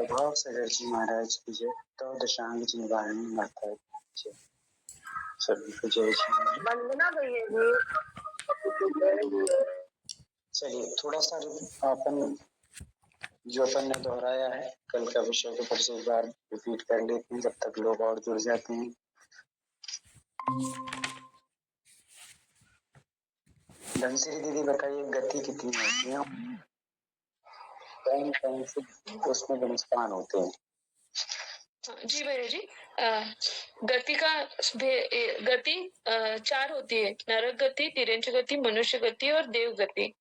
वैभव सगर्जी महाराज की जय। तो दशांग निवारणी माता की जय। सभी को जय श्री वंदना भैया जी। चलिए थोड़ा सा अपन जो अपन ने दोहराया है कल का विषय को फिर से एक बार रिपीट कर लेते हैं, जब तक लोग और जुड़ जाते हैं। धनश्री दीदी बताइए, गति कितनी होती है, कौन कौन से उसमें गुणस्तान होते हैं? जी भैया जी, गति 4 होती है। नरक गति, तिर्यंच गति, मनुष्य गति और देव गति।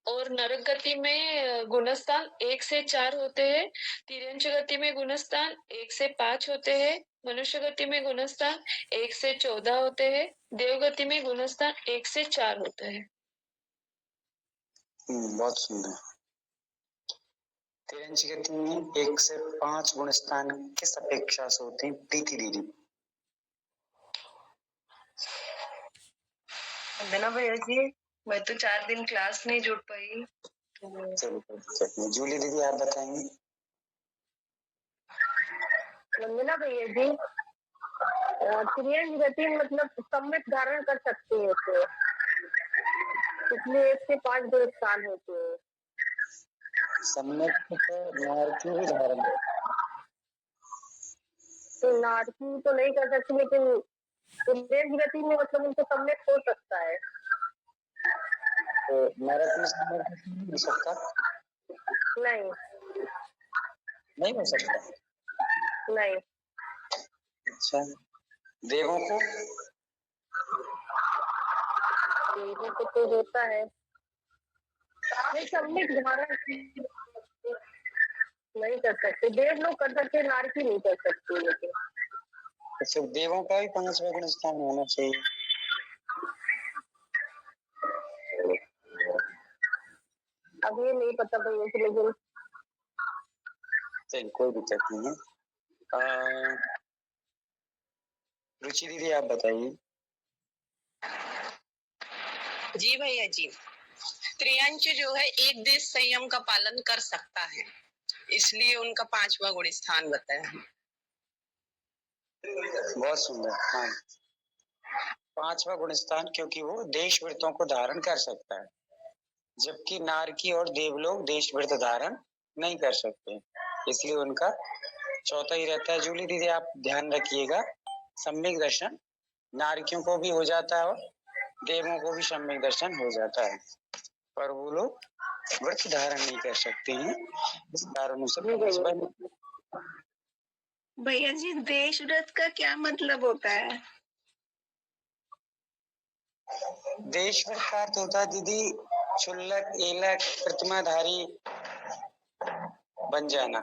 और नरक गति में गुणस्थान 1 से 4 होते हैं। तिर्यंच गति में गुणस्थान 1 से 5 होते हैं। मनुष्य गति में गुणस्थान 1 से 14 होते हैं। देव गति में गुणस्थान 1 से 4 होते हैं। बहुत सुंदर। तिर्यंच गति में 1 से 5 गुणस्थान किस अपेक्षा से होते हैं प्रीति दीदी? वंदना भैया जी, मैं तो 4 दिन क्लास नहीं जुड़ पाई। चलिए जूली दीदी आप बताएंगे। वंदना भैया जी, तिर्यंच गति मतलब सम्यक धारण कर सकते हैं तो इसलिए 1 से 5 गुणस्थान होते हैं। सम्यक तो नारकी भी धारण तो नारकी तो नहीं कर सकती, लेकिन तिर्यंच गति में मतलब उनको सम्यक हो सकता है। तो नरक में सम्यक नहीं हो सकता? नहीं नहीं हो सकता। नहीं। अच्छा, देवों को? देवों को तो होता है, सम्यक धारण नहीं कर सकते। देव लोग कर सकते, नारकी नहीं कर सकते। लेकिन अच्छा, देवों का भी 5वां गुण स्थान होना चाहिए। अब ये नहीं पता भैया जी, लेकिन चलिए कोई दिक्कत नहीं है। रुचि दीदी आप बताइए। जी भैया जी, त्रियंच जो है एक देश संयम का पालन कर सकता है, इसलिए उनका 5वां गुण स्थान बताया है। बहुत सुंदर। हाँ, 5वां गुण स्थान, क्योंकि वो देश वृत्तों को धारण कर सकता है, जबकि नारकी और देवलोग देश वृत्त धारण नहीं कर सकते, इसलिए उनका 4था ही रहता है। जूली दीदी आप ध्यान रखिएगा, सम्यक दर्शन नारकियों को भी हो जाता है और देवों को भी सम्यक दर्शन हो जाता है, पर वो लोग व्रत धारण नहीं कर सकते हैं। इस कारणों से भैया जी, देश व्रत का क्या मतलब होता है? देश व्रत का अर्थ होता है दीदी क्षुल्लक, एलक, प्रतिमाधारी बन जाना।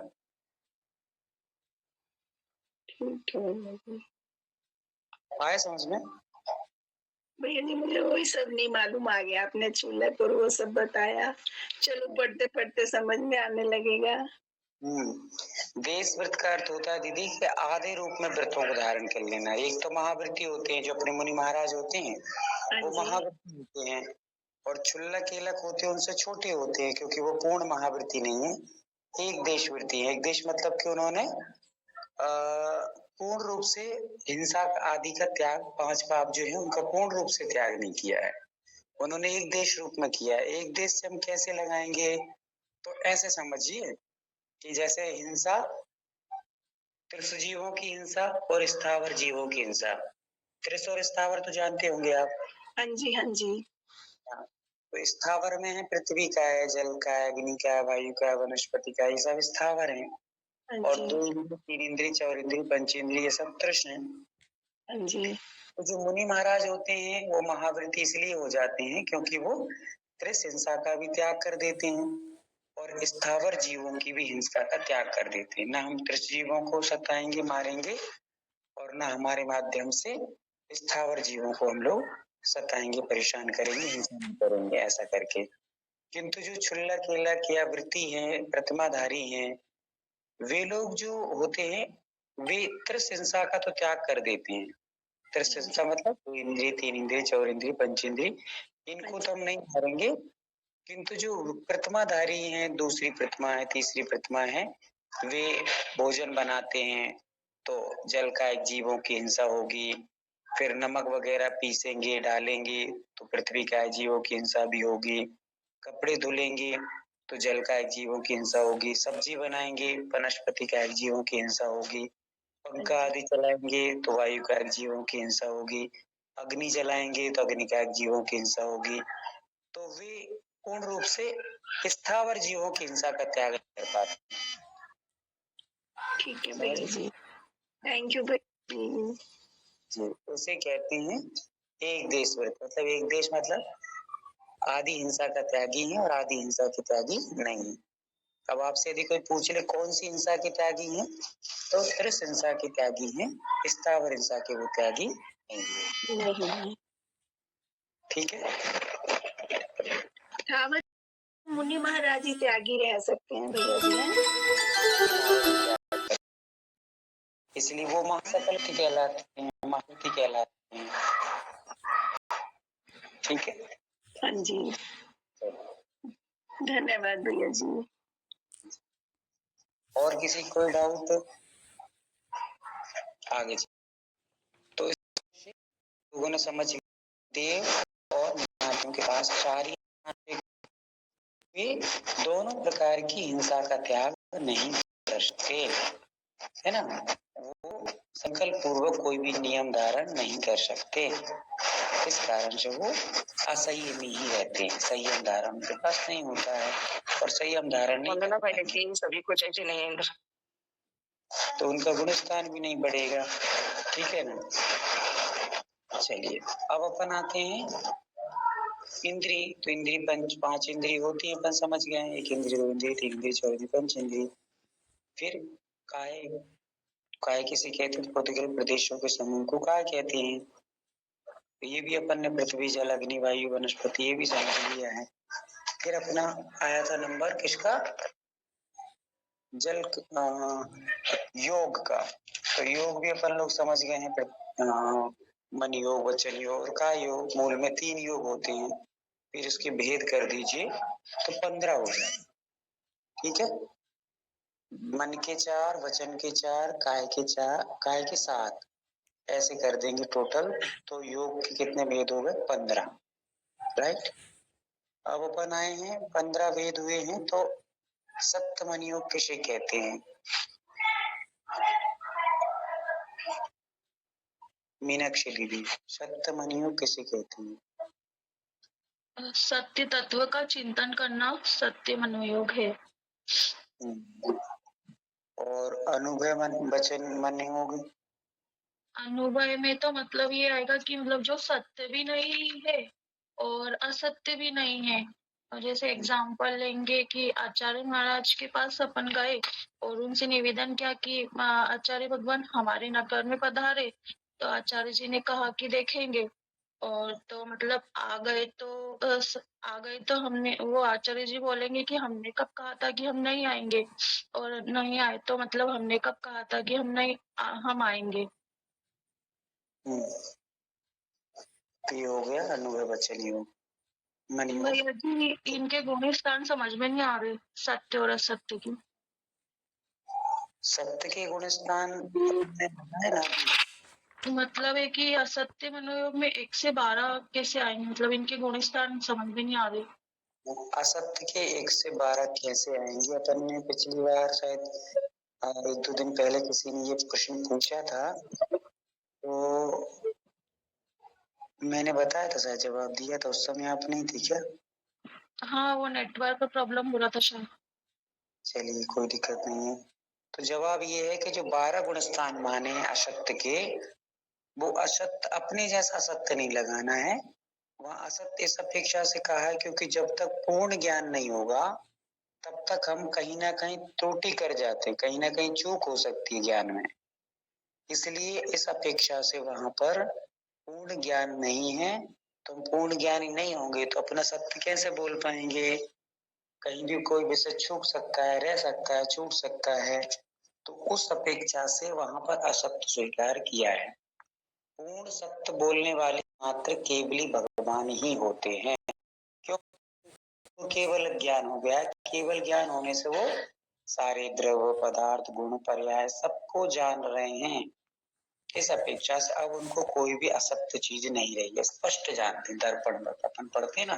आया समझ में? भैया जी, मुझे वही सब नहीं मालूम, आ गया आपने क्षुल्लक और वो सब बताया। चलो पढ़ते पढ़ते समझ में आने लगेगा। देश व्रत का अर्थ होता है दीदी कि आधे रूप में व्रतों को धारण कर लेना। एक तो महाव्रती होते हैं, जो अपने मुनि महाराज होते हैं, वो महाव्रती होते हैं, और क्षुल्लक केलक होते हैं, उनसे छोटे होते हैं, क्योंकि वो पूर्ण महाव्रती नहीं है, एक देशव्रती है। एक देश मतलब कि उन्होंने पूर्ण रूप से हिंसा आदि का त्याग, 5 पाप जो है उनका पूर्ण रूप से त्याग नहीं किया है, उन्होंने एक देश रूप में किया है। एक देश से हम कैसे लगाएंगे, तो ऐसे समझिए कि जैसे हिंसा, त्रिश जीवों की हिंसा और स्थावर जीवों की हिंसा। त्रिश और स्थावर तो जानते होंगे आप। हाँ जी हाँ जी। तो स्थावर में है पृथ्वी का है, जल का है, अग्नि का है, वायु का है, वनस्पति का, ये सब स्थावर है। और 2 इंद्रिय, 3 इंद्रिय, 4 इंद्रिय, पंचेंद्रिय, ये सब त्रिश है। हाँ जी। तो जो मुनि महाराज होते हैं वो महाव्रती इसलिए हो जाते हैं क्योंकि वो त्रिश हिंसा का भी त्याग कर देते हैं और स्थावर जीवों की भी हिंसा का त्याग कर देते हैं। ना हम त्रिश जीवों को सताएंगे, मारेंगे, और ना हमारे माध्यम से स्थावर जीवों को हम लोग सताएंगे, परेशान करेंगे, हिंसा करेंगे, ऐसा करके। किंतु जो क्षुल्लक केलक या वृत्ति है, प्रतिमाधारी हैं, वे लोग जो होते हैं वे त्रिश हिंसा का तो त्याग कर देते हैं। त्रिश हिंसा मतलब 2 इंद्रिय, 3 इंद्रिय, 4 इंद्रिय, पंचेंद्रिय, इनको तो हम नहीं मारेंगे, किंतु जो प्रतिमाधारी हैं, दूसरी प्रतिमा है, तीसरी प्रतिमा है, वे भोजन बनाते हैं तो जल का एक जीवों की हिंसा होगी, फिर नमक वगैरह पीसेंगे डालेंगे तो पृथ्वी का जीवों की हिंसा भी होगी, कपड़े धुलेंगे तो जल का एक जीवों की हिंसा होगी, सब्जी बनाएंगे वनस्पति का एक जीवों की हिंसा होगी, पंखा आदि चलाएंगे तो वायु का एक जीवों की हिंसा होगी, अग्नि जलाएंगे तो अग्नि का एक जीवों की हिंसा होगी। तो वे पूर्ण रूप से स्थावर जीवों की हिंसा का त्याग कर पाते। ठीक है भैया जी, थैंक यू भैया जी। उसे कहते हैं एक देश व्रत। मतलब एक देश मतलब आदि हिंसा का त्यागी है और आदि हिंसा के त्यागी नहीं है। अब आपसे यदि कोई पूछ ले कौन सी हिंसा के त्यागी है, तो त्रिस हिंसा के त्यागी है, स्थावर हिंसा के वो त्यागी नहीं है। ठीक है। हाँ, मुनि महाराज ही त्यागी रह सकते हैं भैया जी, इसलिए वो महासकल की कहलाते हैं, महारथी कहलाते हैं। ठीक है। हाँ जी, धन्यवाद भैया जी। और किसी कोई डाउट आगे? तो लोगों ने समझ देव और महात्मा के पास चार ही वे दोनों प्रकार की हिंसा का त्याग नहीं कर सकते, है ना। वो संकल्प पूर्वक कोई भी नियम धारण नहीं कर सकते, इस कारण से वो असंयमी ही रहते हैं। संयम धारण उनके पास नहीं होता है और संयम धारण नहीं सभी कुछ ऐसे नहीं तो उनका गुणस्थान भी नहीं बढ़ेगा। ठीक है ना। चलिए अब अपन आते हैं इंद्री। तो इंद्री पांच इंद्री होती है, अपन समझ गए हैं। एक इंद्री, दो इंद्री, तीन इंद्री, चार इंद्री, पंच इंद्री। फिर काय, काय किसे कहते हैं? भौतिक प्रदेशों के समूह को काय कहते हैं। तो ये भी अपन ने पृथ्वी, जल, अग्नि, वायु, वनस्पति ये भी समझ लिया है। फिर अपना आया था नंबर किसका? जल योग का। तो योग भी अपन लोग समझ गए हैं, मन योग, वचन योग और काय योग। मूल में 3 योग होते हैं, फिर इसके भेद कर दीजिए तो 15 हो जाए। ठीक है। मन के 4, वचन के 4, काय के 4, काय के 7, ऐसे कर देंगे टोटल। तो योग के कितने भेद हो गए? 15। राइट। अब अपन आए हैं 15 भेद हुए हैं, तो सप्तमन योग किसे कहते हैं? मीनाक्षी दीदी, सप्तमन योग किसे कहते हैं? सत्य तत्व का चिंतन करना सत्य मनोयोग है। और अनुभव वचन मन योग? अनुभव में तो मतलब ये आएगा कि मतलब जो सत्य भी नहीं है और असत्य भी नहीं है। और जैसे एग्जाम्पल लेंगे कि आचार्य महाराज के पास अपन गए और उनसे निवेदन किया कि आचार्य भगवान हमारे नगर में पधारे, तो आचार्य जी ने कहा कि देखेंगे। और तो मतलब आ गए तो हमने, वो आचार्य जी बोलेंगे कि हमने कब कहा था कि हम नहीं आएंगे, और नहीं आए तो मतलब हमने कब कहा था कि हम आएंगे। तो ये हो गया अनुभव वचन योग। मन योग? भैया जी इनके गुण स्थान समझ में नहीं आ रहे, सत्य और असत्य की। सत्य के गुण स्थान है ना। मतलब है कि असत्य मनोयोग में 1 से 12 कैसे आएंगे, मतलब इनके गुण स्थान समझ में नहीं आ रहे। असत्य के 1 से 12 कैसे आएंगे? अपन ने पिछली बार शायद 1-2 दिन पहले किसी ने ये प्रश्न पूछा था, तो मैंने बताया था, शायद जवाब दिया था। उस समय आप नहीं थी क्या? हाँ, वो नेटवर्क का प्रॉब्लम हो रहा था शायद। चलिए कोई दिक्कत नहीं है। तो जवाब ये है कि जो 12 गुण स्थान माने असत्य के, वो असत्य अपने जैसा असत्य नहीं लगाना है। वहाँ असत्य इस अपेक्षा से कहा है क्योंकि जब तक पूर्ण ज्ञान नहीं होगा तब तक हम कहीं ना कहीं त्रुटि कर जाते हैं, कहीं ना कहीं चूक हो सकती है ज्ञान में। इसलिए इस अपेक्षा से वहां पर पूर्ण ज्ञान नहीं है। तो पूर्ण ज्ञानी नहीं होंगे तो अपना सत्य कैसे बोल पाएंगे? कहीं भी कोई विषय छूट सकता है, रह सकता है, छूट सकता है। तो उस अपेक्षा से वहां पर असत्य स्वीकार किया है। पूर्ण सत्य बोलने वाले मात्र केवली भगवान ही होते हैं। क्यों? केवल ज्ञान हो गया। केवल ज्ञान होने से वो सारे द्रव्य पदार्थ गुण पर्याय सबको जान रहे हैं। इस अपेक्षा से अब उनको कोई भी असत्य चीज नहीं रही है, स्पष्ट जानते। दर्पण में अपन पढ़ते ना,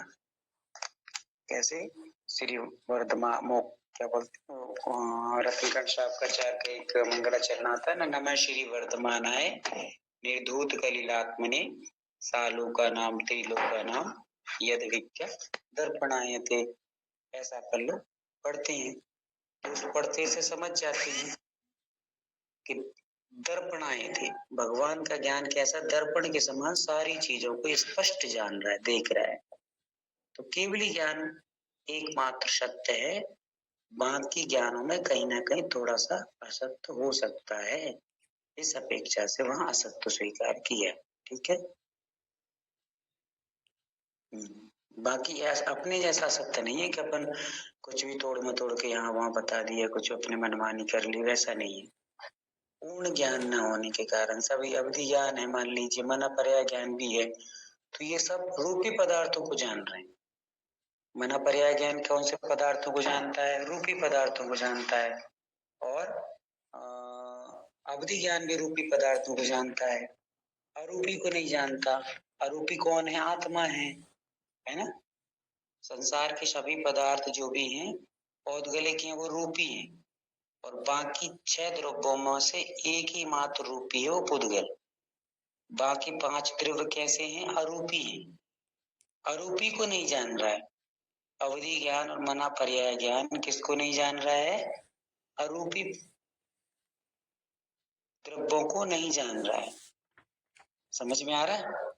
कैसे श्री वर्धमान क्या बोलते रतिकांत साहब का चार का एक मंगलाचरण आता है ना, नमः श्री वर्धमानाय निर्धूत कलिलात्मने सालों का नाम त्रिलोक का नाम यद विद्या दर्पणायते। ऐसा कर लो, पढ़ते हैं तो उस पढ़ते से समझ जाते हैं कि दर्पणाए थे। भगवान का ज्ञान कैसा, दर्पण के समान सारी चीजों को स्पष्ट जान रहा है, देख रहा है। तो केवली ज्ञान एकमात्र सत्य है, बाकी ज्ञानों में कहीं ना कहीं थोड़ा सा असत्य हो सकता है। इस अपेक्षा से वहां असत्य स्वीकार किया। ठीक है। बाकी अपने जैसा सत्य नहीं है कि अपन कुछ भी तोड़ मतोड़ के यहाँ वहां बता दिया, कुछ अपने मनमानी कर ली, वैसा नहीं है। पूर्ण ज्ञान न होने के कारण सभी अवधि ज्ञान है, मान लीजिए मना पर्याय ज्ञान भी है, तो ये सब रूपी पदार्थों को जान रहे हैं। मना पर्याय ज्ञान कौन से पदार्थों को जानता है, रूपी पदार्थों को जानता है। और अवधि ज्ञान भी रूपी पदार्थों को जानता है, अरूपी को नहीं जानता। अरूपी कौन है, आत्मा है ना। संसार के सभी पदार्थ जो भी हैं औदगलिक हैं, वो रूपी हैं, और बाकी 6 द्रव्यों में से एक ही मात्र रूपी है, वो पुद्गल। बाकी 5 द्रव्य कैसे हैं, अरूपी हैं। अरूपी को नहीं जान रहा है। अवधि ज्ञान और मना पर्याय ज्ञान किसको नहीं जान रहा है, अरूपी द्रव्यों को नहीं जान रहा है। समझ में आ रहा है।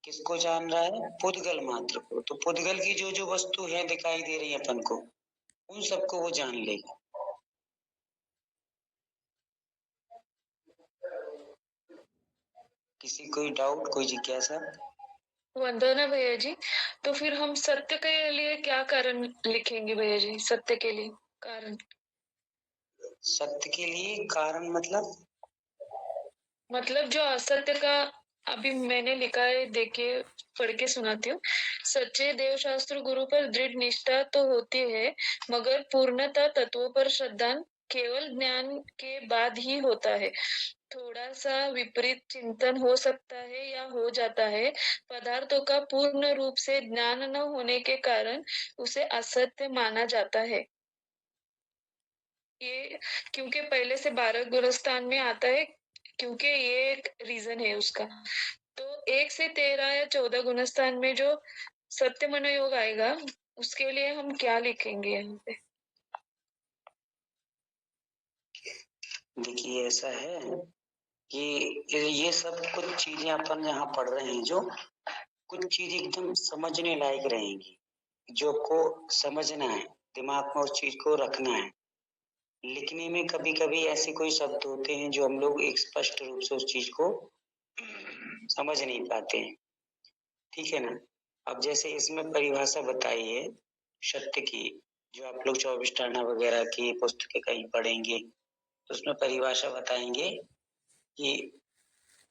किसको जान रहा है, पुद्गल मात्र को। तो पुद्गल की जो जो वस्तु है दिखाई दे रही है अपन को, उन सबको वो जान लेगा। किसी कोई डाउट, कोई जिज्ञासा? वंदना भैया जी, तो फिर हम सत्य के लिए क्या कारण लिखेंगे भैया जी? सत्य के लिए कारण, सत्य के लिए कारण मतलब जो असत्य का अभी मैंने लिखा है, देखिए पढ़ के सुनाती हूँ। सच्चे देव शास्त्र गुरु पर दृढ़ निष्ठा तो होती है, मगर पूर्णतः तत्वों पर श्रद्धा केवल ज्ञान के बाद ही होता है। थोड़ा सा विपरीत चिंतन हो सकता है या हो जाता है। पदार्थों का पूर्ण रूप से ज्ञान न होने के कारण उसे असत्य माना जाता है। ये क्योंकि पहले से 12 गुरस्तान में आता है, क्योंकि ये एक रीजन है उसका। तो 1 से 13 या 14 गुणस्थान में जो सत्य मनोयोग आएगा, उसके लिए हम क्या लिखेंगे यहाँ पे? देखिए ऐसा है कि ये सब कुछ चीजें अपन यहाँ पढ़ रहे हैं, जो कुछ चीज एकदम समझने लायक रहेंगी, जो को समझना है, दिमाग में उस चीज को रखना है। लिखने में कभी कभी ऐसे कोई शब्द होते हैं जो हम लोग एक स्पष्ट रूप से उस चीज को समझ नहीं पाते हैं। ठीक है ना। अब जैसे इसमें परिभाषा बताई है सत्य की, जो आप लोग 24 टाणा वगैरह की पुस्तकें कहीं पढ़ेंगे तो उसमें परिभाषा बताएंगे कि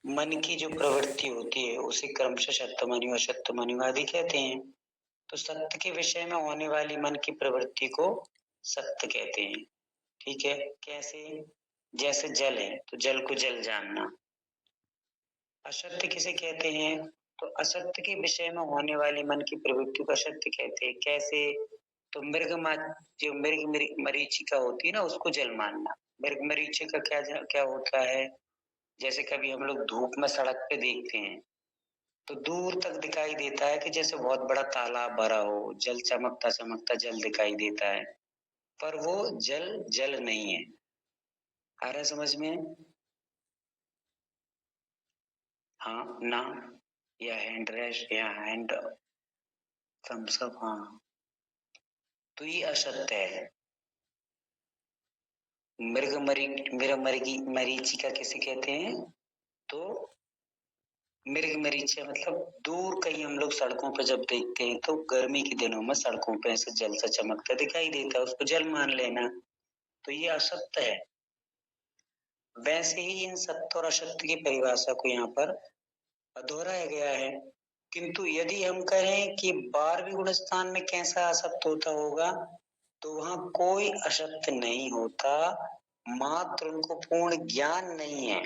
मन की जो प्रवृत्ति होती है उसे क्रमशः सत्यमनु असत्यमनु आदि कहते हैं। तो सत्य के विषय में होने वाली मन की प्रवृत्ति को सत्य कहते हैं। ठीक है। कैसे, जैसे जल है तो जल को जल जानना। असत्य किसे कहते हैं, तो असत्य के विषय में होने वाली मन की प्रवृत्ति को असत्य कहते हैं। कैसे, तो जो मृग मरीचिका होती है ना, उसको जल मानना। मृग मरीचिका क्या होता है, जैसे कभी हम लोग धूप में सड़क पे देखते हैं तो दूर तक दिखाई देता है कि जैसे बहुत बड़ा तालाब भरा हो, जल चमकता चमकता जल दिखाई देता है, पर वो जल जल नहीं है। आ रहा है समझ में? हाँ ना, या हैंड रेस्ट या हैंड थम्स अप। हाँ, तो ये असत्य है। मरीचिका किसे कहते हैं, तो मृग मरीचिका मतलब दूर कहीं हम लोग सड़कों पर जब देखते हैं तो गर्मी के दिनों में सड़कों पे ऐसे जल सा चमकता दिखाई देता है, उसको जल मान लेना, तो ये असत्य है। वैसे ही इन सत्य और असत्य की परिभाषा को यहाँ पर दोहराया गया है। किंतु यदि हम कहें कि 12वें गुण स्थान में कैसा असत्य होता होगा, तो वहां कोई असत्य नहीं होता, मात्र उनको पूर्ण ज्ञान नहीं है।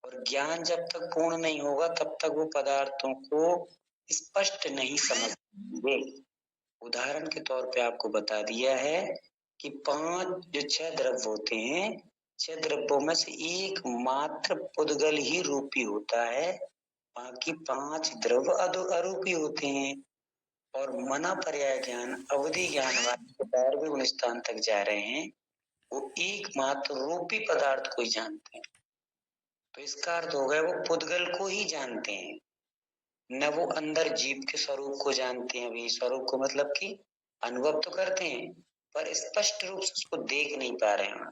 और ज्ञान जब तक पूर्ण नहीं होगा तब तक वो पदार्थों को स्पष्ट नहीं समझेंगे। उदाहरण के तौर पे आपको बता दिया है कि 6 द्रव्य होते हैं, 6 द्रव्यों में से एक मात्र पुद्गल ही रूपी होता है, बाकी 5 द्रव्य अरूपी होते हैं। और मना पर्याय ज्ञान अवधि ज्ञान वाले 12वें गुण स्थान तक जा रहे हैं, वो एकमात्र रूपी पदार्थ को ही जानते हैं। तो इसका अर्थ हो गया वो पुद्गल को ही जानते हैं, न वो अंदर जीव के स्वरूप को जानते हैं। अभी स्वरूप को मतलब कि अनुभव तो करते हैं पर स्पष्ट रूप से उसको देख नहीं पा रहे हैं।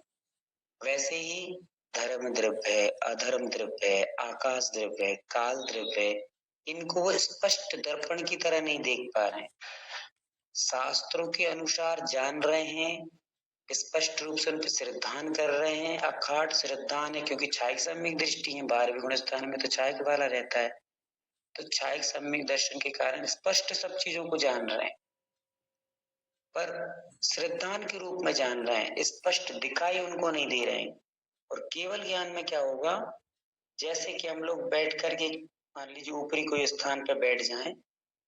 वैसे ही धर्म द्रव्य है, अधर्म द्रव्य है, आकाश द्रव्य है, काल द्रव्य है, इनको वो स्पष्ट दर्पण की तरह नहीं देख पा रहे हैं। शास्त्रों के अनुसार जान रहे हैं, स्पष्ट रूप से उन पर श्रद्धान कर रहे हैं, अखाट श्रद्धान है, क्योंकि छायक सम्यक दृष्टि है। 12वें गुण स्थान में तो छायक वाला रहता है, तो छायक सम्यक दर्शन के कारण स्पष्ट सब चीजों को जान रहे हैं, पर श्रद्धान के रूप में जान रहे हैं, स्पष्ट दिखाई उनको नहीं दे रहे हैं। और केवल ज्ञान में क्या होगा, जैसे कि हम लोग बैठ करके मान लीजिए ऊपरी कोई स्थान पर बैठ जाएं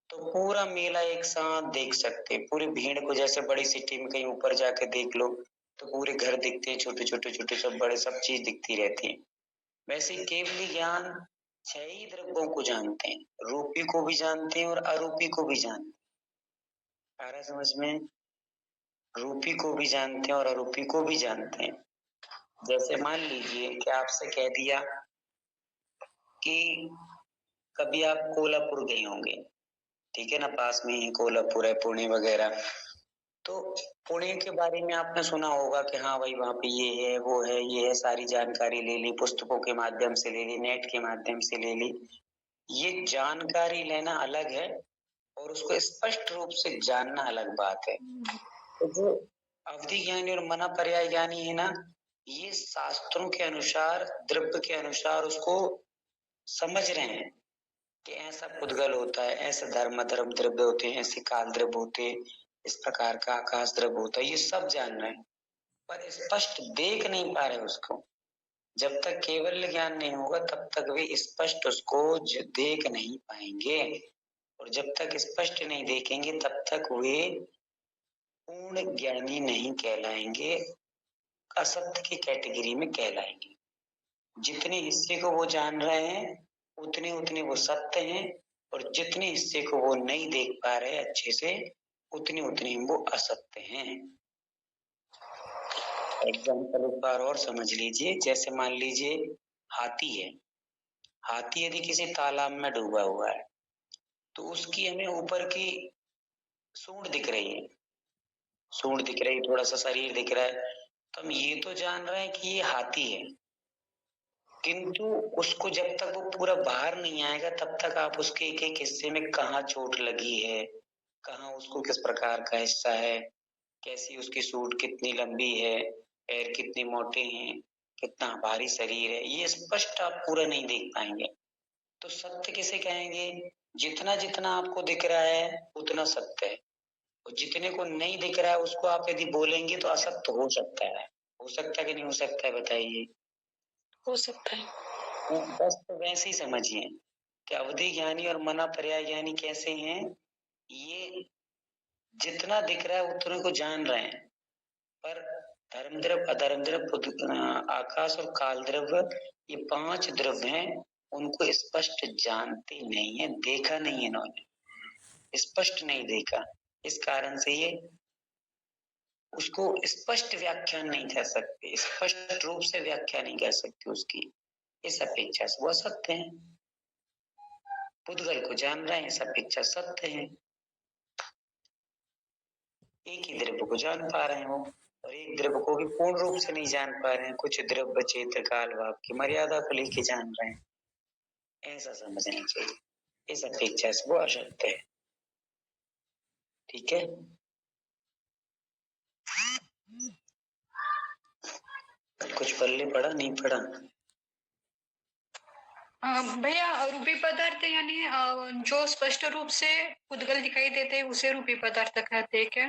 तो पूरा मेला एक साथ देख सकते हैं, पूरी भीड़ को। जैसे बड़ी सिटी में कहीं ऊपर जाके देख लो तो पूरे घर दिखते हैं, छोटे छोटे छोटे सब बड़े सब चीज दिखती रहती है। वैसे केवल ज्ञान 6 ही द्रव्यों को जानते हैं, रूपी को भी जानते हैं और अरूपी को भी जानते हैं। आ रहा समझ में? रूपी को भी जानते हैं और अरूपी को भी जानते हैं। जैसे मान लीजिए कि आपसे कह दिया कि कभी आप कोल्हापुर गए होंगे, ठीक है ना, पास में ही कोल्हापुर है, पुणे वगैरह। तो पुणे के बारे में आपने सुना होगा कि हाँ भाई वहां पे ये है वो है ये है, सारी जानकारी ले ली, पुस्तकों के माध्यम से ले ली, नेट के माध्यम से ले ली। ये जानकारी लेना अलग है और उसको स्पष्ट रूप से जानना अलग बात है। तो जो अवधि ज्ञानी और मना पर्याय ज्ञानी है ना, ये शास्त्रों के अनुसार द्रव्य के अनुसार उसको समझ रहे हैं कि ऐसा पुद्गल होता है, ऐसा धर्म अधर्म द्रव्य होते हैं, ऐसे काल द्रव्य होते हैं, इस प्रकार का आकाश द्रव्य होता है, ये सब जान रहे हैं पर स्पष्ट देख नहीं पा रहे उसको। जब तक केवल ज्ञान नहीं होगा तब तक वे स्पष्ट उसको देख नहीं पाएंगे, और जब तक स्पष्ट नहीं देखेंगे तब तक वे पूर्ण ज्ञानी नहीं कहलाएंगे, असत्य की कैटेगरी में कहलाएंगे। जितने हिस्से को वो जान रहे हैं उतने उतने वो सत्य हैं, और जितने हिस्से को वो नहीं देख पा रहे अच्छे से उतने उतने वो असत्य हैं। एग्जाम्पल एक बार और समझ लीजिए। जैसे मान लीजिए हाथी है, हाथी यदि किसी तालाब में डूबा हुआ है तो उसकी हमें ऊपर की सूंड दिख रही है, सूंड दिख रही है, थोड़ा सा शरीर दिख रहा है, तो हम ये तो जान रहे हैं कि ये हाथी है, किंतु उसको जब तक वो पूरा बाहर नहीं आएगा तब तक आप उसके एक एक हिस्से में कहाँ चोट लगी है, कहाँ उसको किस प्रकार का हिस्सा है, कैसी उसकी सूंड कितनी लंबी है, पैर कितने मोटे हैं, कितना भारी शरीर है, ये स्पष्ट आप पूरा नहीं देख पाएंगे। तो सत्य किसे कहेंगे? जितना जितना आपको दिख रहा है उतना सत्य है, और जितने को नहीं दिख रहा है उसको आप यदि बोलेंगे तो असत्य हो सकता है। हो सकता है कि नहीं हो सकता है, बताइए? हो सकता है। तो बस तो वैसे ही समझिए कि अवधि ज्ञानी और मना पर्याय ज्ञानी कैसे हैं, ये जितना दिख रहा है उतने को जान रहे हैं, पर धर्म द्रव्य अधर्म द्रव्य आकाश और काल द्रव्य ये 5 द्रव्य हैं, उनको स्पष्ट जानते नहीं है, देखा नहीं है इन्होंने, स्पष्ट नहीं देखा। इस कारण से ये उसको स्पष्ट व्याख्यान नहीं कर सकते, स्पष्ट रूप से व्याख्या नहीं कर सकते उसकी। इस अपेक्षा से वो सत्य है, पुद्गल को जान रहे हैं, इस अपेक्षा सत्य है। एक ही द्रव्य को जान पा रहे हो और एक द्रव्य को भी पूर्ण रूप से नहीं जान पा रहे हैं, कुछ द्रव्य क्षेत्र काल भाव की मर्यादा को लेके जान रहे हैं, ऐसा समझना चाहिए। इस अपेक्षा से वो असत्य है। ठीक है, कुछ पल्ले पड़ा नहीं पड़ा? भैया रूपी पदार्थ यानी जो स्पष्ट रूप से उद्गल दिखाई देते हैं उसे रूपी पदार्थ कहते हैं क्या?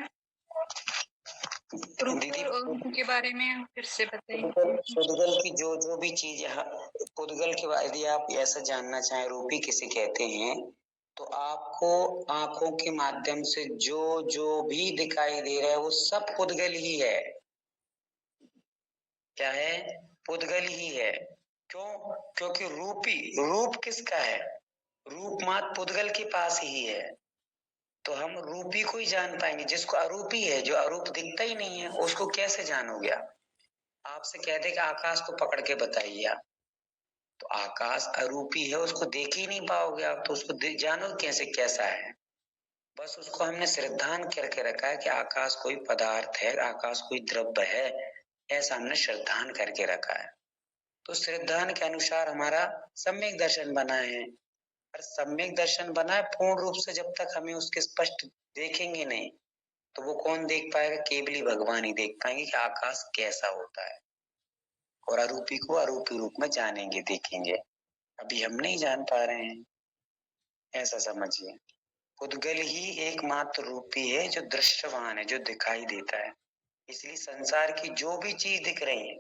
रूप दीदी के बारे में फिर से बताइए। पुद्गल की जो भी चीज पुद्गल के बाद यदि आप ऐसा जानना चाहें रूपी किसे कहते हैं, तो आपको आंखों के माध्यम से जो जो भी दिखाई दे रहा है वो सब पुद्गल ही है। क्या है? पुद्गल ही है। क्यों? क्योंकि रूप किसका है? रूप मात्र पुद्गल के पास ही है। तो हम रूपी को ही जान पाएंगे। जिसको अरूपी है, जो अरूप दिखता ही नहीं है, उसको कैसे जानोगे आप? आपसे कह दे कि आकाश को पकड़ के बताइए आप, तो आकाश अरूपी है, उसको देख ही नहीं पाओगे आप, तो उसको जानो कैसे कैसा है? बस उसको हमने श्रद्धान करके रखा है कि आकाश कोई पदार्थ है, आकाश कोई द्रव्य है, ऐसा हमने श्रद्धान करके रखा है। तो श्रद्धान के अनुसार हमारा सम्यक दर्शन बना है। और सम्यक दर्शन बना है पूर्ण रूप से, जब तक हमें उसके स्पष्ट देखेंगे नहीं, तो वो कौन देख पाएगा? केवल ही भगवान ही देख पाएंगे कि आकाश कैसा होता है। और अरूपी को अरूपी रूप में जानेंगे, देखेंगे। अभी हम नहीं जान पा रहे हैं, ऐसा समझिए। पुद्गल ही एकमात्र रूपी है जो दृश्यमान है, जो दिखाई देता है। इसलिए संसार की जो भी चीज दिख रही है,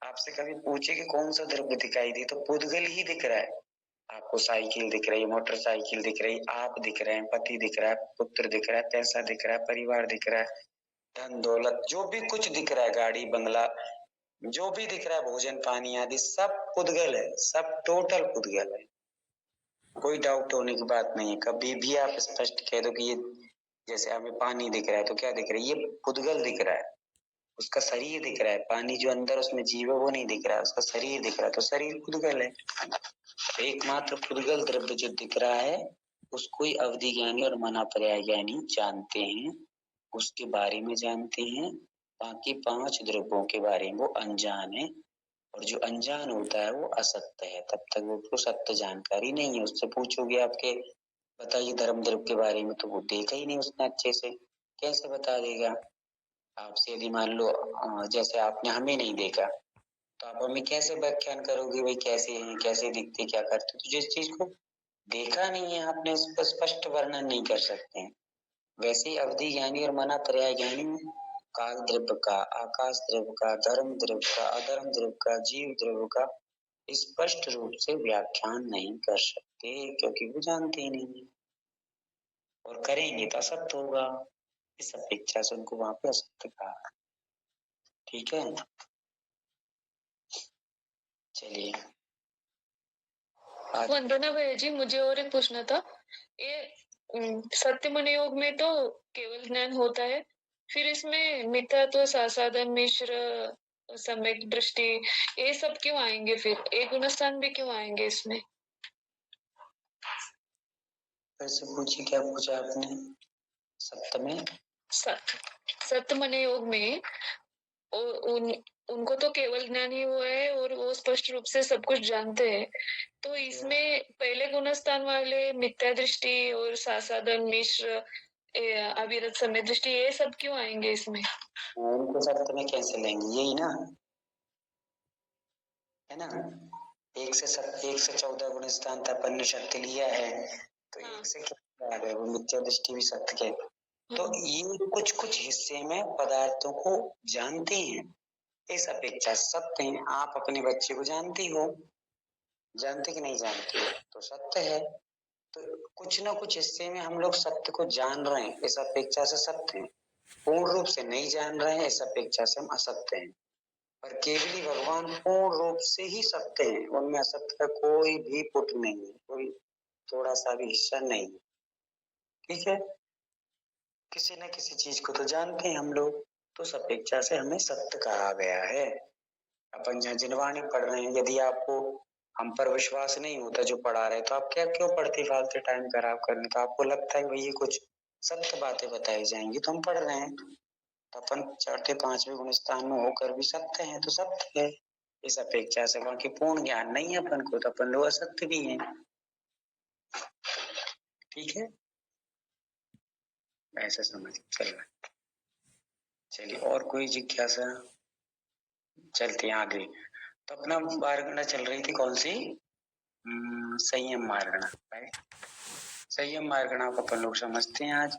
आपसे कभी पूछे कि कौन सा द्रव्य दिखाई दे, तो पुद्गल ही दिख रहा है। आपको साइकिल दिख रही है, मोटरसाइकिल दिख रही, आप दिख रहे हैं, पति दिख रहा है, पुत्र दिख रहा है, पैसा दिख रहा है, परिवार दिख रहा है, धन दौलत जो भी कुछ दिख रहा है, गाड़ी बंगला जो भी दिख रहा है, भोजन पानी आदि सब पुद्गल है, सब टोटल पुद्गल है। कोई डाउट होने की बात नहीं है। कभी भी आप स्पष्ट कह दो कि ये, जैसे हमें पानी दिख रहा है, तो क्या दिख रहा है? ये पुद्गल दिख रहा है, उसका शरीर दिख रहा है। पानी जो अंदर उसमें जीव है वो नहीं दिख रहा है, उसका शरीर दिख रहा है, तो शरीर पुद्गल है। एकमात्र पुद्गल द्रव्य जो दिख रहा है उसको ही अवधि ज्ञानी और मनापर्याय ज्ञानी जानते हैं, उसके बारे में जानते हैं। बाकी 5 द्रव्यों के बारे में वो अनजान है, और जो अनजान होता है वो असत्य है। तब तक वो उसको सत्य जानकारी नहीं है। उससे पूछोगे आपके बताइए धर्म द्रव्य के बारे में, तो वो देखा ही नहीं उसने अच्छे से, कैसे बता देगा? आपसे यदि मान लो जैसे आपने हमें नहीं देखा, तो आप हमें कैसे व्याख्यान करोगे? भाई कैसे हैं, कैसे दिखते, क्या करते? तो जिस चीज को देखा नहीं है आपने, इस पर स्पष्ट वर्णन नहीं कर सकते हैं। वैसे ही अवधि ज्ञानी और मना पर्याय ज्ञानी काल द्रव्य का, आकाश द्रव्य का, धर्म द्रव्य का, अधर्म द्रव्य का, जीव द्रव्य का स्पष्ट रूप से व्याख्यान नहीं कर सकते, क्योंकि वो जानते ही नहीं है। और करेंगे तो असत्य होगा, इस अपेक्षा से उनको वहां पे असत्य कहा। ठीक है, चलिए। वंदना भैया जी, मुझे और एक पूछना था। ये सत्य मन योग में तो केवल ज्ञान होता है, फिर इसमें मिथ्यात्व, सासाधन, मिश्र, सम्यक दृष्टि, ये सब क्यों आएंगे? फिर एक गुणस्थान भी क्यों आएंगे इसमें? वैसे पूछिए, क्या पूछा आपने? सत्य में सत्य मन योग में उनको तो केवल ज्ञान ही हुआ है और वो स्पष्ट रूप से सब कुछ जानते हैं, तो इसमें पहले गुणस्थान वाले मिथ्या दृष्टि और सासाधन, मिश्र, अविरत, सम्यक दृष्टि, ये सब क्यों आएंगे इसमें? उनको सत्य में कैसे लेंगे? यही ना है ना। 1 से 14 गुण स्थान था, अपन ने शक्ति लिया है, तो 1 से क्या आ गए? वो मिथ्या दृष्टि भी सत्य के। तो ये कुछ कुछ हिस्से में पदार्थों को जानते हैं, इस अपेक्षा सत्य है। आप अपने बच्चे को जानती हो, जानते कि नहीं जानते हो, तो सत्य है। तो कुछ ना कुछ हिस्से में हम लोग सत्य को जान रहे हैं, इस अपेक्षा से सत्य है। पूर्ण रूप से नहीं जान रहे हैं, इस अपेक्षा से हम असत्य हैं। पर केवली भगवान पूर्ण रूप से ही सत्य है, उनमें असत्य का कोई भी पुट नहीं है, कोई थोड़ा सा भी हिस्सा नहीं। ठीक है, किसी न किसी चीज को तो जानते हैं हम लोग, तो उस अपेक्षा से हमें सत्य कहा गया है। अपन जहाँ जिनवाणी पढ़ रहे हैं, यदि आपको हम पर विश्वास नहीं होता जो पढ़ा रहे, तो आप क्या क्यों पढ़ते? फालतू टाइम खराब करने। तो आपको लगता है भाई ये कुछ सत्य बातें बताई जाएंगी तो हम पढ़ रहे हैं। तो अपन 4ठे 5वें गुण स्थान में होकर भी सत्य है, तो सत्य है इस अपेक्षा से। बाकी पूर्ण ज्ञान नहीं है अपन को, तो अपन लोग असत्य भी हैं। ठीक है, ऐसा समझ चल रहा है। चलिए, और कोई जिज्ञासा? चलते हैं आगे। तो अपना 12 घंटा चल रही थी कौन सी? संयम मार्गणा, राइट। संयम मार्गणा को अपन लोग समझते हैं। आज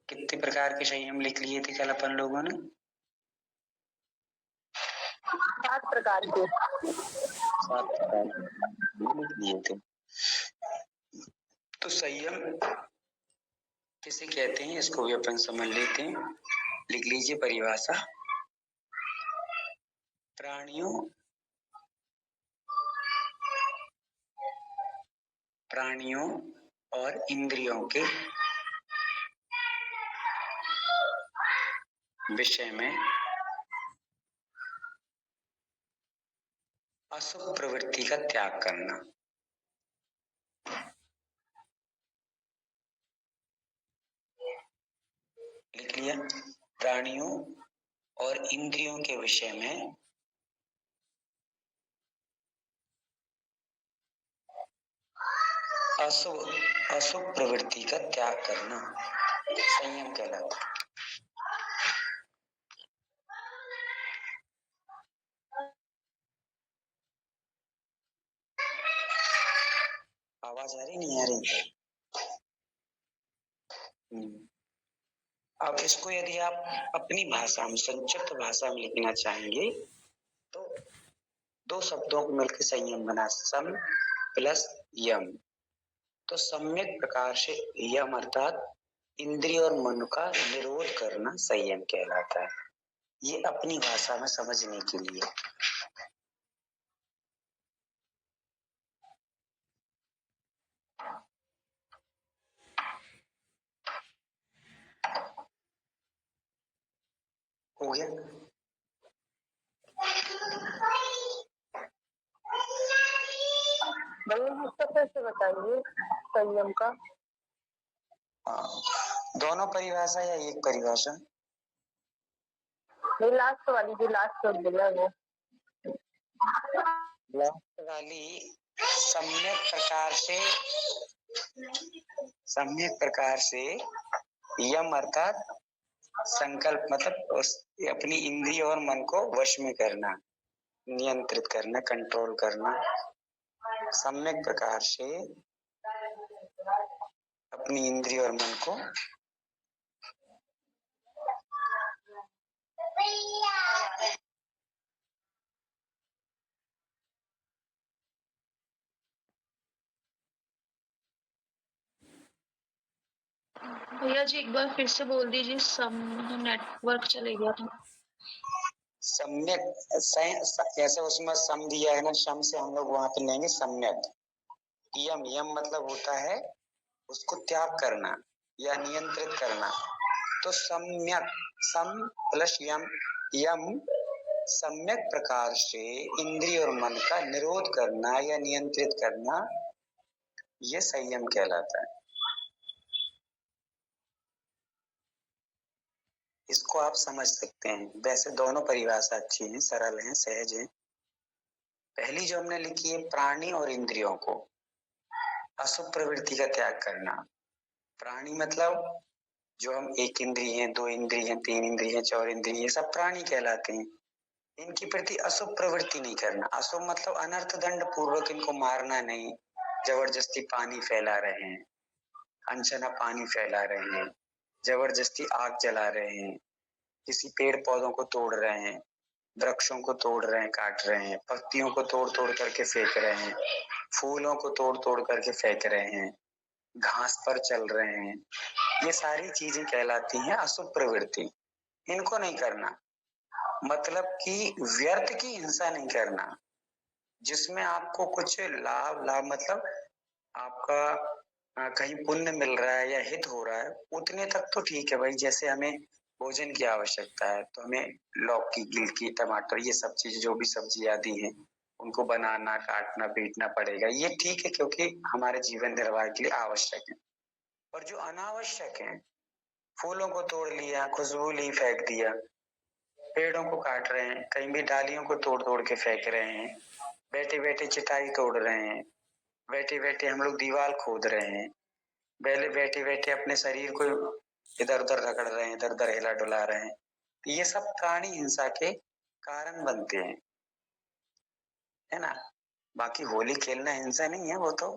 कितने प्रकार के संयम लिख लिए थे कल अपन लोगों ने? 7 प्रकार के। 7 प्रकार के लिख लिए थे। तो संयम किसे कहते हैं इसको भी अपन समझ लेते हैं। लिख लीजिए परिभाषा। प्राणियों और इंद्रियों के विषय में अशुभ प्रवृत्ति का त्याग करना। लिख लिया। प्राणियों और इंद्रियों के विषय में अशुभ प्रवृत्ति का त्याग करना संयम कहलाता है। आवाज आ रही नहीं आ रही? अब इसको यदि आप अपनी भाषा में, संक्षिप्त भाषा में लिखना चाहेंगे तो 2 शब्दों को मिलकर संयम बना, सम प्लस यम। तो सम्यक प्रकार से यम अर्थात इंद्रिय और मन का निरोध करना संयम कहलाता है। ये अपनी भाषा में समझने के लिए। हो गया? भैया इसको फिर से बताइए संयम का। दोनों परिभाषा या एक परिभाषा? नहीं, लास्ट वाली जो लास्ट में बोला वो। लास्ट वाली सम्यक प्रकार से यम अर्थात संकल्प, मतलब अपनी इंद्रिय और मन को वश में करना, नियंत्रित करना, कंट्रोल करना। सम्यक प्रकार से अपनी इंद्रिय और मन को भैया जी एक बार फिर से बोल दीजिए, सम नेटवर्क चले गया था। सम्यक जैसे उसमें सम दिया है ना, सम से हम लोग वहां पे लेंगे सम्यक। यम, यम मतलब होता है उसको त्याग करना या नियंत्रित करना। तो सम्यक, सम प्लस यम, यम सम्यक प्रकार से इंद्रिय और मन का निरोध करना या नियंत्रित करना, ये संयम कहलाता है। इसको आप समझ सकते हैं। वैसे दोनों परिभाषा अच्छी हैं, सरल हैं, सहज हैं। पहली जो हमने लिखी है, प्राणी और इंद्रियों को अशुभ प्रवृत्ति का त्याग करना। प्राणी मतलब जो हम 1 इंद्रिय हैं, 2 इंद्रिय हैं, 3 इंद्रिय हैं, 4 इंद्रिय, ये सब प्राणी कहलाते हैं। इनके प्रति अशुभ प्रवृत्ति नहीं करना। अशुभ मतलब अनर्थ दंड पूर्वक इनको मारना नहीं, जबरदस्ती पानी फैला रहे हैं, अनशना पानी फैला रहे हैं, जबरदस्ती आग जला रहे हैं, किसी पेड़ पौधों को तोड़ रहे हैं, वृक्षों को तोड़ रहे हैं, काट रहे हैं, पत्तियों को तोड़ तोड़ करके फेंक रहे हैं, फूलों को तोड़ तोड़ करके फेंक रहे हैं, घास पर चल रहे हैं। ये सारी चीजें कहलाती हैं अशुभ प्रवृत्ति। इनको नहीं करना। मतलब कि व्यर्थ की हिंसा नहीं करना, जिसमें आपको कुछ लाभ मतलब आपका कहीं पुण्य मिल रहा है या हित हो रहा है, उतने तक तो ठीक है भाई। जैसे हमें भोजन की आवश्यकता है तो हमें लौकी, गिलकी, टमाटर, ये सब चीजें जो भी सब्जी आदि हैं, उनको बनाना, काटना, पीटना पड़ेगा। ये ठीक है क्योंकि हमारे जीवन निर्वाह के लिए आवश्यक है। और जो अनावश्यक है, फूलों को तोड़ लिया, खुशबू ली, फेंक दिया, पेड़ों को काट रहे हैं, कहीं भी डालियों को तोड़ तोड़ के फेंक रहे हैं, बैठे बैठे चटाई तोड़ रहे हैं, बैठे बैठे हम लोग दीवार खोद रहे हैं, बैठे बैठे अपने शरीर को इधर उधर रगड़ रहे हैं, इधर उधर हिला डुला रहे हैं। ये सब प्राणी हिंसा के कारण बनते हैं, है ना। बाकी होली खेलना हिंसा नहीं है, वो तो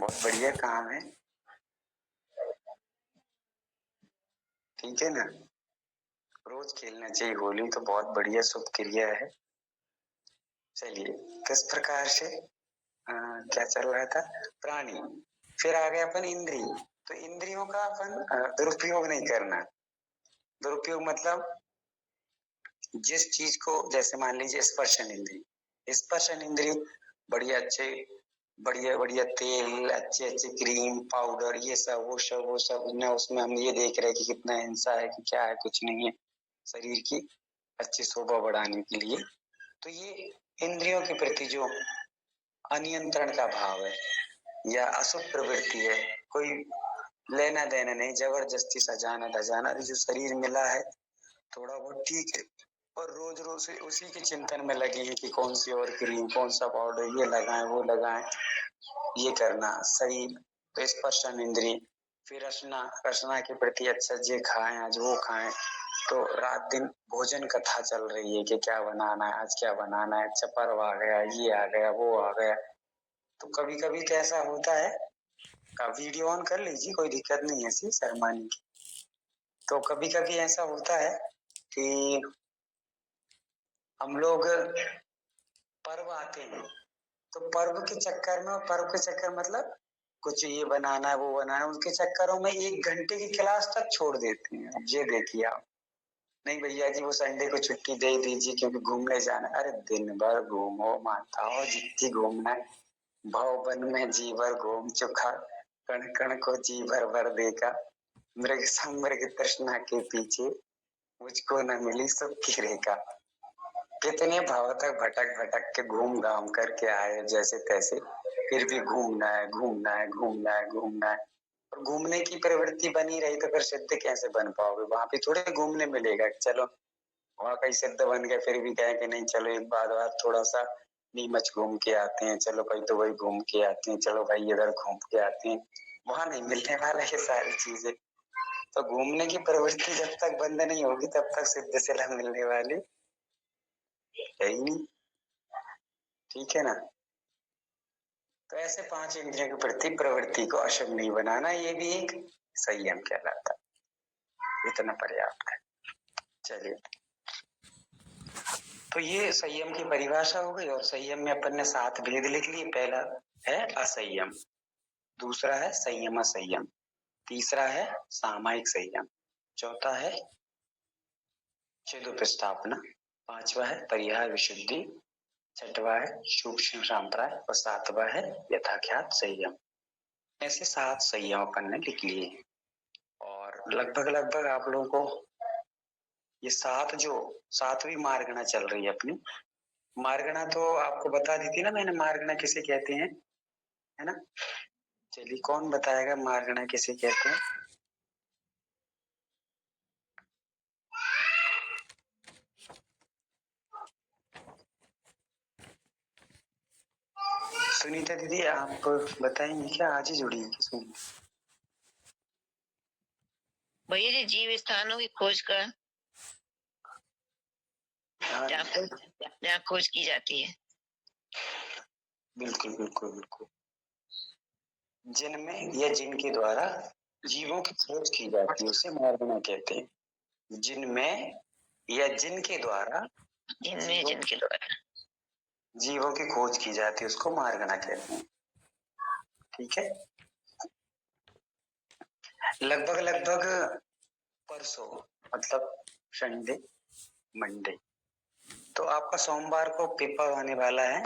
बहुत बढ़िया काम है, ठीक है ना। रोज खेलना चाहिए होली, तो बहुत बढ़िया शुभ क्रिया है। चलिए, किस प्रकार से क्या चल रहा था, प्राणी, फिर आ गए अपन इंद्रिय। तो इंद्रियों का अपन दुरुपयोग नहीं करना। दुरुपयोग मतलब जिस चीज को, जैसे मान लीजिए स्पर्शन इंद्रिय, स्पर्शन इंद्रिय बढ़िया अच्छे बढ़िया बढ़िया तेल, अच्छे अच्छे क्रीम पाउडर, ये सब वो सब न, उसमें हम ये देख रहे हैं कि कितना हिंसा है कि क्या है, कुछ नहीं है, शरीर की अच्छी शोभा बढ़ाने के लिए। तो ये इंद्रियों के प्रति जो अनियंत्रण का भाव है या अशुभ प्रवृत्ति है, कोई लेना देना नहीं, जबरदस्ती सजाना धजाना, जो शरीर मिला है थोड़ा बहुत ठीक है, पर रोज रोज उसी के चिंतन में लगे हैं कि कौन सी और क्रीम, कौन सा पाउडर, ये लगाएं वो लगाएं, ये करना शरीर। तो स्पर्शन इंद्रिय, फिर रसना, रसना के प्रति अच्छा ये खाएं, आज वो खाएं, तो रात दिन भोजन कथा चल रही है कि क्या बनाना है, आज क्या बनाना है, अच्छा पर्व आ गया, ये आ गया, वो आ गया। तो कभी कभी तो ऐसा होता है, वीडियो ऑन कर लीजिए, कोई दिक्कत नहीं है ऐसी शर्माने की। तो कभी कभी ऐसा होता है कि हम लोग पर्व आते हैं, तो पर्व के चक्कर में, पर्व के चक्कर मतलब कुछ ये बनाना है वो बनाना है, उसके चक्करों में 1 घंटे की क्लास तक छोड़ देते हैं। अब ये देखिए आप, नहीं भैया जी वो संडे को छुट्टी दे दीजिए क्योंकि घूमने जाना। अरे दिन भर घूमो माताओ, जितनी घूमना है, भव वन में जी भर घूम चुका, कण कण को जी भर भर देखा, मृग समृग तृष्णा के पीछे मुझको न मिली सबकी रेखा। कितने भाव तक भटक भटक के घूम घाम करके आए जैसे तैसे, फिर भी घूमना है घूमना है घूमना है घूमना है। और घूमने की प्रवृत्ति बनी रही तो फिर सिद्ध कैसे बन पाओगे, वहां पे थोड़े घूमने मिलेगा। चलो वहां कहीं सिद्ध बन गए, फिर भी कहे कि नहीं चलो एक बार थोड़ा सा नीमच घूम के आते हैं, चलो भाई दुबई घूम के आते हैं, चलो भाई इधर घूम के आते हैं। वहां नहीं मिलने वाला ये सारी चीजें। तो घूमने की प्रवृत्ति जब तक बंद नहीं होगी तब तक सिद्ध सिला मिलने वाली है ही नहीं, ठीक है ना। तो ऐसे 5 इंद्रियों के प्रति प्रवृत्ति को अशुभ नहीं बनाना, ये भी एक संयम कहलाता है, इतना पर्याप्त है। चलिए, तो ये संयम की परिभाषा हो गई। और संयम में अपन ने 7 भेद लिख लिए। पहला है असंयम, दूसरा है संयम असंयम, तीसरा है सामायिक संयम, चौथा है चिदुपस्थापना, पांचवा है परिहार विशुद्धि, छठवा है सूक्ष्म सांप्राय और सातवां है यथाख्यात संयम। ऐसे 7 संयम अपन ने लिख लिए। और लगभग लगभग आप लोगों को ये 7 जो 7वीं मार्गणा चल रही है अपनी, मार्गणा तो आपको बता दी थी ना मैंने, मार्गणा किसे कहते हैं, है ना। चलिए कौन बताएगा मार्गणा किसे कहते हैं। सुनीता दीदी आप बताएंगे क्या, आज ही जुड़ी है कि सुनीता? भैया जी जीव स्थानों की खोज का जहाँ खोज की जाती है। बिल्कुल बिल्कुल बिल्कुल, जिनमें या जिनके द्वारा जीवों की खोज की जाती है उसे मार्गणा कहते हैं। जिनमें या जिनके द्वारा, जिनमें जिनके द्वारा जीवों की खोज की जाती है उसको मार्गणा कहते हैं, ठीक है। लगभग लगभग परसों मतलब संडे मंडे, तो आपका सोमवार को पेपर होने वाला है,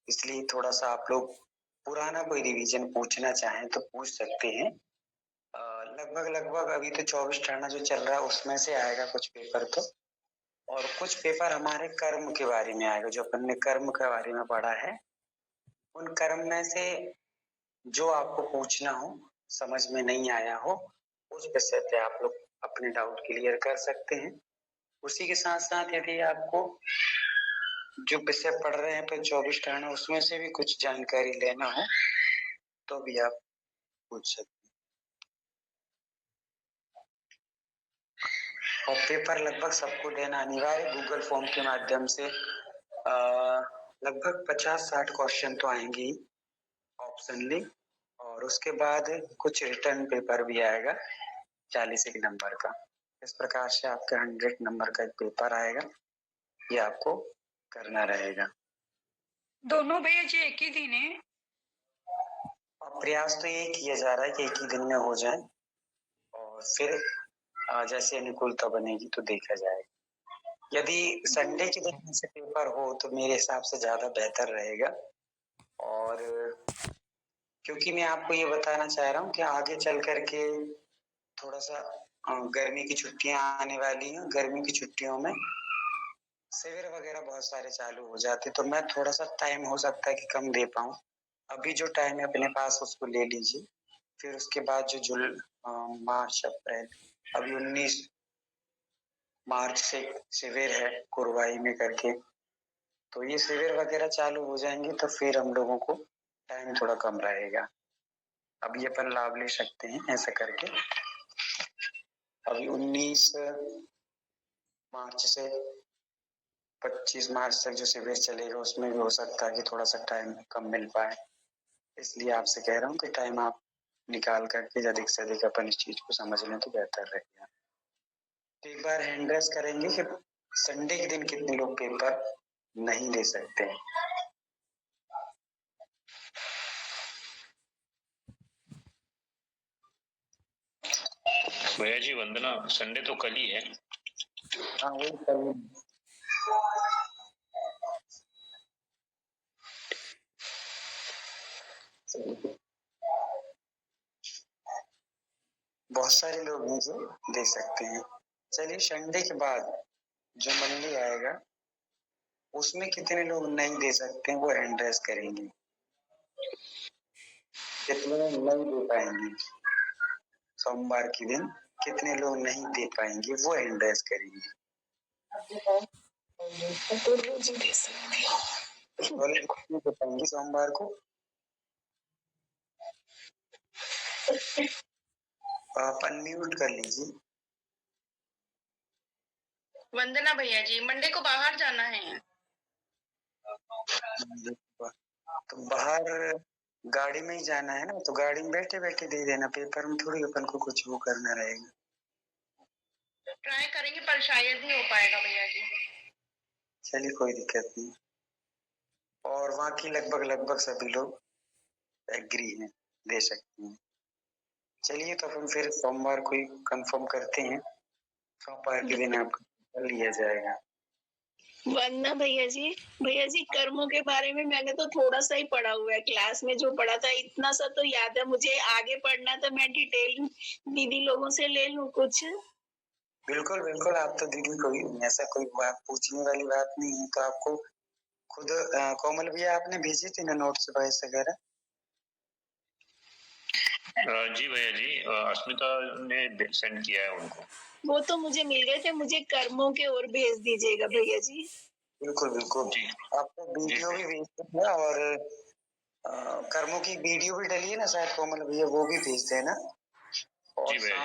इसलिए थोड़ा सा आप लोग पुराना कोई रिवीजन पूछना चाहें तो पूछ सकते हैं। लगभग लगभग अभी तो 24 ठाना जो चल रहा है उसमें से आएगा कुछ पेपर तो, और कुछ पेपर हमारे कर्म के बारे में आएगा, जो अपन ने कर्म के बारे में पढ़ा है। उन कर्म में से जो आपको पूछना हो, समझ में नहीं आया हो, उस विषय पे आप लोग अपने डाउट क्लियर कर सकते हैं। उसी के साथ साथ यदि आपको जो विषय पढ़ रहे हैं तो 24 ठाना उसमें से भी कुछ जानकारी लेना हो तो भी आप पूछ सकते हैं। और पेपर लगभग सबको देना अनिवार्य, गूगल फॉर्म के माध्यम से लगभग 50-60 क्वेश्चन तो आएंगे ही ऑप्शनली, और उसके बाद कुछ रिटर्न पेपर भी आएगा 40 नंबर का। इस प्रकार से आपका 100 नंबर का एक पेपर आएगा, ये आपको करना रहेगा। दोनों भैया जी एक ही दिन है? और प्रयास तो ये किया जा रहा है कि एक ही दिन में हो जाए, और फिर जैसे अनुकूलता बनेगी तो देखा जाएगा। यदि संडे के दिन से पेपर हो तो मेरे हिसाब से ज्यादा बेहतर रहेगा। और क्योंकि मैं आपको ये बताना चाह रहा हूँ कि आगे चल करके थोड़ा सा गर्मी की छुट्टियां आने वाली हैं। गर्मी की छुट्टियों में शिविर वगैरह बहुत सारे चालू हो जाते, तो मैं थोड़ा सा टाइम हो सकता है कि कम दे पाऊँ। अभी जो टाइम है अपने पास उसको ले लीजिए, फिर उसके बाद जो मार्च अप्रैल, अभी 19 मार्च से शिविर है कुरवाई में करके, तो ये शिविर वगैरह चालू हो जाएंगे तो फिर हम लोगों को टाइम थोड़ा कम रहेगा। अभी अपन लाभ ले सकते हैं ऐसा करके। अभी 19 मार्च से 25 मार्च तक जो शिविर चलेगा उसमें भी हो सकता है कि थोड़ा सा टाइम कम मिल पाए, इसलिए आपसे कह रहा हूँ कि टाइम आप निकाल करके अधिक से अधिक अपन इस चीज को समझ लें तो बेहतर रहेगा। तो एक बार हैंड रेस करेंगे कि संडे के दिन कितने लोग पेपर नहीं दे सकते हैं। भैया जी वंदना, संडे तो कल ही है। हाँ वही कल। बहुत सारे लोग हैं जो दे सकते हैं। चलिए संडे के बाद जो मंडे आएगा उसमें कितने लोग नहीं दे सकते हैं वो हैंड रेस करेंगे। कितने नहीं दे पाएंगे सोमवार के दिन, कितने लोग नहीं दे पाएंगे वो हैंड रेस करेंगे। दे पाएंगे सोमवार को। आप अनम्यूट कर लीजिए। वंदना भैया जी, मंडे को बाहर जाना है। तो बाहर गाड़ी में ही जाना है ना, तो गाड़ी में बैठे बैठे दे देना, पेपर में थोड़ी अपन को कुछ वो करना रहेगा। ट्राई करेंगे पर शायद ही हो पाएगा भैया जी। चलिए कोई दिक्कत नहीं। और वहाँ की लगभग सभी लोग एग्री हैं, दे सकते हैं। चलिए तो अपन फिर सोमवार को ही कंफर्म करते हैं, सोमवार के दिन आपका लिया जाएगा। वरना भैया जी कर्मों के बारे में मैंने तो थोड़ा सा ही पढ़ा हुआ है, क्लास में जो पढ़ा था इतना सा तो याद है मुझे। आगे पढ़ना तो मैं डिटेल दीदी लोगों से ले लूं कुछ। बिल्कुल बिल्कुल, आप तो दीदी कोई ऐसा कोई बात पूछने वाली बात नहीं है। तो आपको खुद कोमल भैया आपने भेजी थी ना नोट्स वॉइस वगैरह? जी भैया जी, अस्मिता ने सेंड किया है उनको। वो तो मुझे मिल गए थे, मुझे कर्मों के और भेज दीजिएगा भैया जी। बिल्कुल बिल्कुल जी, आपको वीडियो भी भेज देना, और कर्मों की वीडियो भी डली है ना शायद कोमल भैया, वो भी भेज देना। और जी भैया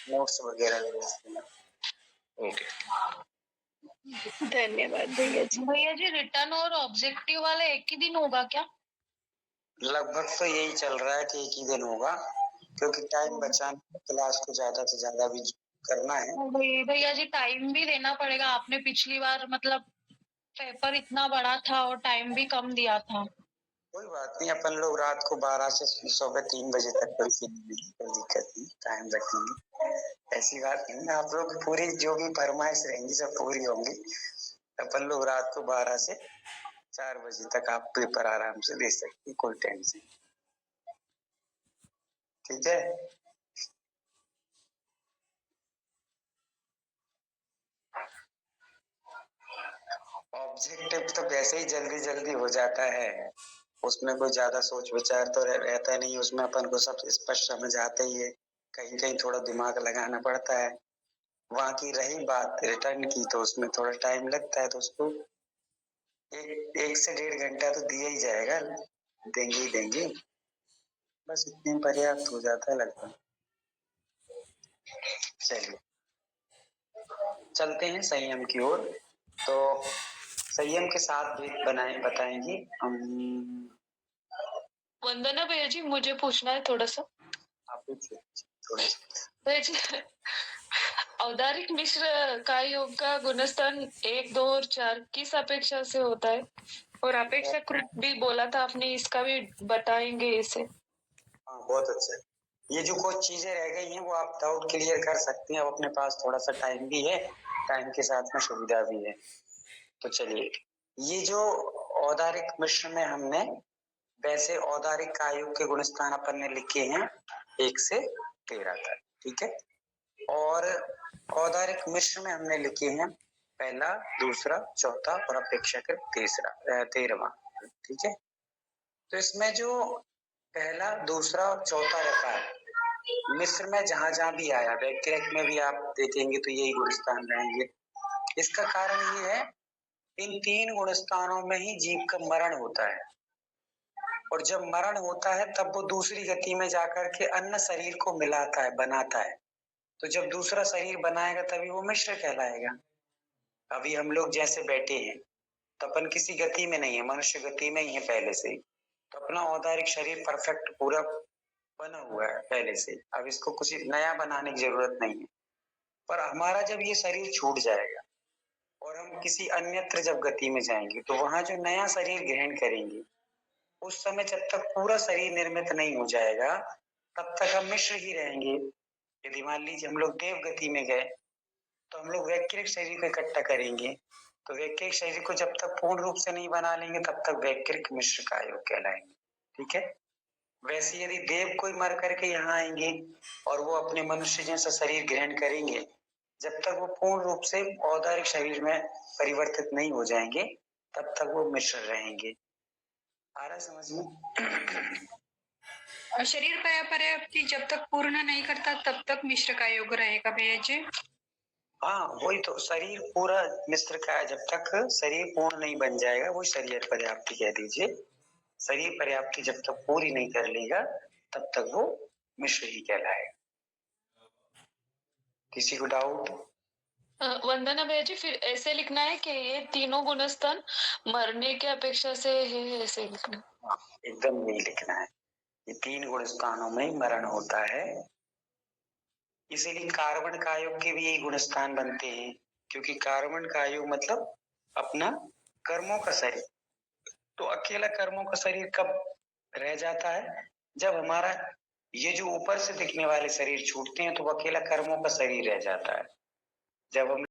नोट्स वगैरह भी भेज देना। ओके, धन्यवाद भैया जी। भैया जी रिटर्न और ऑब्जेक्टिव वाला एक ही दिन होगा क्या? लगभग तो यही चल रहा है कि एक ही दिन होगा, क्योंकि टाइम बचाना, क्लास को ज्यादा से ज्यादा भी करना है। भैया जी टाइम भी देना पड़ेगा, आपने पिछली बार मतलब पेपर इतना बड़ा था और टाइम भी कम दिया था। कोई बात नहीं, अपन लोग रात को 12 से सुबह 3 बजे तक कोई दिक्कत नहीं, टाइम रखेंगे। ऐसी बात नहीं, आप लोग पूरी जो भी फरमाइश रहेंगी सब पूरी होंगी। अपन लोग रात को 12 से 4 बजे तक आप पेपर आराम से दे सकते हैं, कोई टेंशन। ठीक है। ऑब्जेक्टिव तो वैसे ही जल्दी जल्दी हो जाता है, उसमें कोई ज्यादा सोच विचार तो रहता नहीं, उसमें अपन को सब स्पष्ट समझ आता ही है। कहीं कहीं थोड़ा दिमाग लगाना पड़ता है। वहाँ की रही बात रिटर्न की, तो उसमें थोड़ा टाइम लगता है, तो उसको एक से 1.5 घंटा तो दिया ही जाएगा, देंगे ही देंगे। बस इतने पर्याप्त हो जाता है लगभग। चलिए चलते हैं संयम की ओर। तो संयम के साथ भेद बताएंगे हम। वंदना भैया जी, मुझे पूछना है थोड़ा सा। आप पूछिए थोड़ा सा। भैया जी, औदारिक मिश्र का योग का गुणस्थान 1, 2 और 4 किस अपेक्षा से होता है? और अपेक्षाकृत भी बोला था आपने, इसका भी बताएंगे इसे। हाँ, बहुत अच्छा। ये जो कुछ चीजें रह गई हैं वो आप डाउट क्लियर कर सकते हैं। अब अपने पास थोड़ा सा टाइम भी है, टाइम के साथ में सुविधा भी है। तो चलिए, ये जो औदारिक मिश्र में हमने वैसे औदारिक आयु के गुणस्थान अपन ने लिखे हैं 1 से 13 तक, ठीक है। और औदारिक मिश्र में हमने लिखे हैं पहला, दूसरा, चौथा और अपेक्षाकृत 13वां, ठीक है। तो इसमें जो पहला, दूसरा और चौथा रखा है मिश्र में, जहां जहां भी आया, व्यतिरेक में भी आप देखेंगे तो यही गुणस्थान रहेंगे। इसका कारण ये है, इन 3 गुणस्थानों में ही जीव का मरण होता है, और जब मरण होता है तब वो दूसरी गति में जाकर के अन्य शरीर को मिलाता है, बनाता है। तो जब दूसरा शरीर बनाएगा तभी वो मिश्र कहलाएगा। अभी हम लोग जैसे बैठे हैं तो अपन किसी गति में नहीं है, मनुष्य गति में ही है पहले से ही। तो अपना औदारिक शरीर परफेक्ट पूरा बना हुआ है पहले से। अब इसको कुछ नया बनाने की जरूरत नहीं है। पर हमारा जब ये शरीर छूट जाएगा और हम किसी अन्यत्र जब गति में जाएंगे तो वहां जो नया शरीर ग्रहण करेंगे, उस समय जब तक पूरा शरीर निर्मित नहीं हो जाएगा तब तक हम मिश्र ही रहेंगे। यदि मान लीजिए हम लोग देव गति में गए तो हम लोग वैक्रिक शरीर को इकट्ठा करेंगे, तो वैक्रिक शरीर को जब तक पूर्ण रूप से नहीं बना लेंगे तब तक वैक्रिक मिश्र का योग कहलाएंगे, ठीक है। वैसे यदि देव कोई मर करके यहाँ आएंगे और वो अपने मनुष्य जैसा शरीर ग्रहण करेंगे, जब तक वो पूर्ण रूप से औदारिक शरीर में परिवर्तित नहीं हो जाएंगे तब तक वो मिश्र रहेंगे। आ रहा समझ में? और शरीर पर्याप्ति जब तक पूर्ण नहीं करता तब तक मिश्र का योग रहेगा भैया जी। हाँ, वही तो, शरीर पूरा मिश्र का है। जब तक शरीर पूर्ण नहीं बन जाएगा, वो शरीर पर्याप्ति कह दीजिए। शरीर पर्याप्ति जब तक पूरी नहीं कर लेगा तब तक वो मिश्र ही कहलाएगा। किसी को डाउट? वंदना भैया जी, फिर ऐसे लिखना है कि ये तीनों गुणस्थान मरने की अपेक्षा से है, ऐसे लिखना। हाँ, एकदम यही लिखना है। ये 3 गुणस्थानों में मरण होता है, इसीलिए कार्बन का योग के भी यही गुणस्थान बनते हैं, क्योंकि कार्बन का योग मतलब अपना कर्मों का शरीर। तो अकेला कर्मों का शरीर कब रह जाता है? जब हमारा ये जो ऊपर से दिखने वाले शरीर छूटते हैं तो वो अकेला कर्मों का शरीर रह जाता है। जब हम